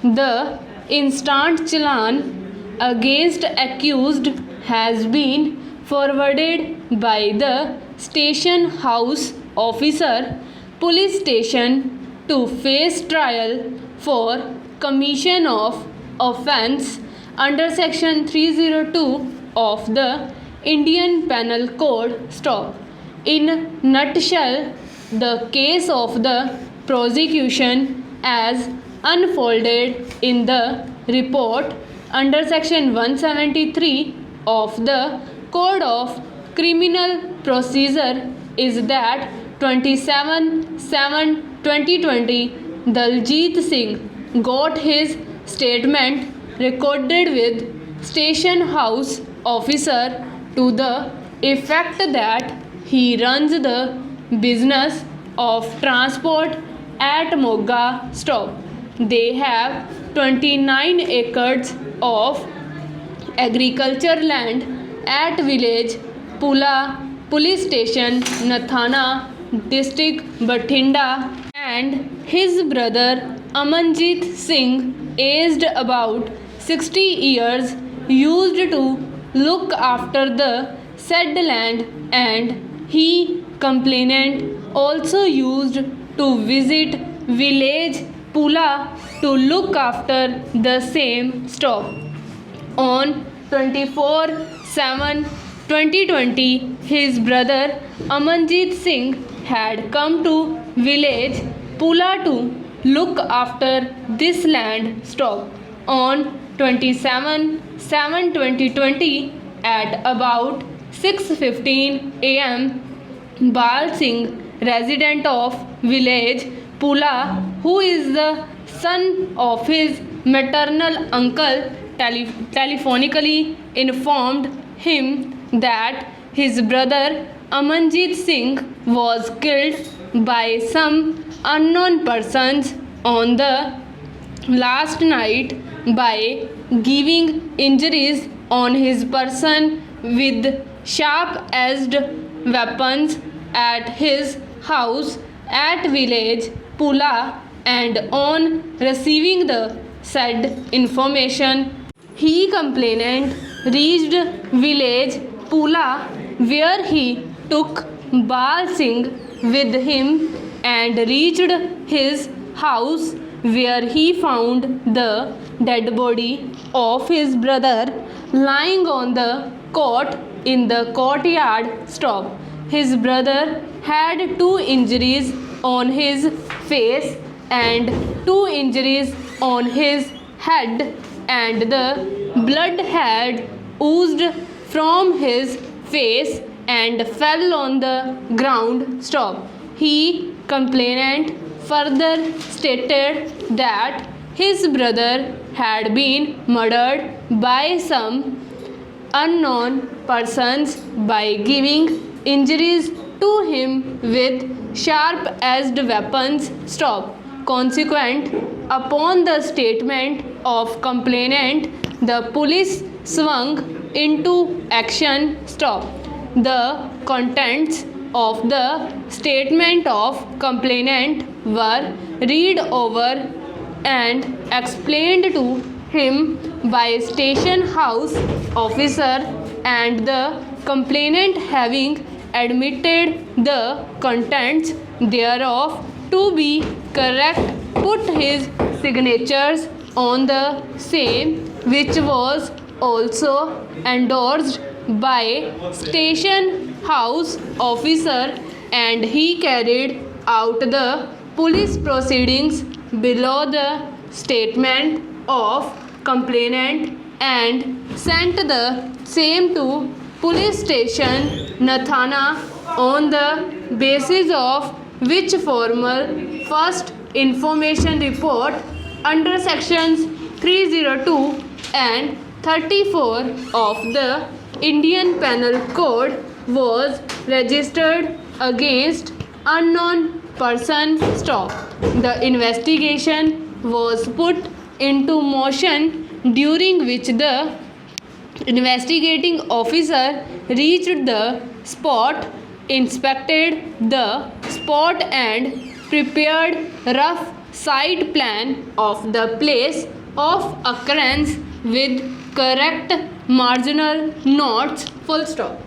The instant challan against accused has been forwarded by the station house officer police station to face trial for commission of offence under section 302 of the Indian Penal Code. Stop. In nutshell, the case of the prosecution as unfolded in the report under section 173 of the Code of Criminal Procedure is that 27/7/2020 Daljit Singh got his statement recorded with station house officer to the effect that he runs the business of transport at Moga stop. They have 29 acres of agriculture land at village Pula police station Nathana district Bathinda, and his brother Amanjit Singh aged about 60 years used to look after the said land, and he complainant also used to visit village Pula to look after the same stop. On 24/7/2020 his brother Amanjit Singh had come to village Pula to look after this land stop. On 27/7/2020 at about 6:15 am, Bal Singh, resident of village Pula, who is the son of his maternal uncle, telephonically informed him that his brother Amanjit Singh was killed by some unknown persons on the last night by giving injuries on his person with sharp-edged weapons at his house at village Pula, and on receiving the said information, he complainant reached village Pula, where he took Bal Singh with him and reached his house, where he found the dead body of his brother lying on the cot in the courtyard stop. His brother had 2 injuries on his face and 2 injuries on his head, and the blood had oozed from his face and fell on the ground stop. He complainant further stated that his brother had been murdered by some unknown persons by giving injuries to him with sharp-edged weapons stop. Consequent upon the statement of complainant, the police swung into action stop. The contents of the statement of complainant were read over and explained to him by station house officer, and the complainant having admitted the contents thereof to be correct, put his signatures on the same, which was also endorsed by station house officer, and he carried out the police proceedings below the statement of complainant and sent the same to police station Nathana, on the basis of which formal first information report under sections 302 and 34 of the Indian Penal Code was registered against unknown person stop. The investigation was put into motion, during which the investigating officer reached the spot, inspected the spot and prepared rough site plan of the place of occurrence with correct marginal notes. Full stop.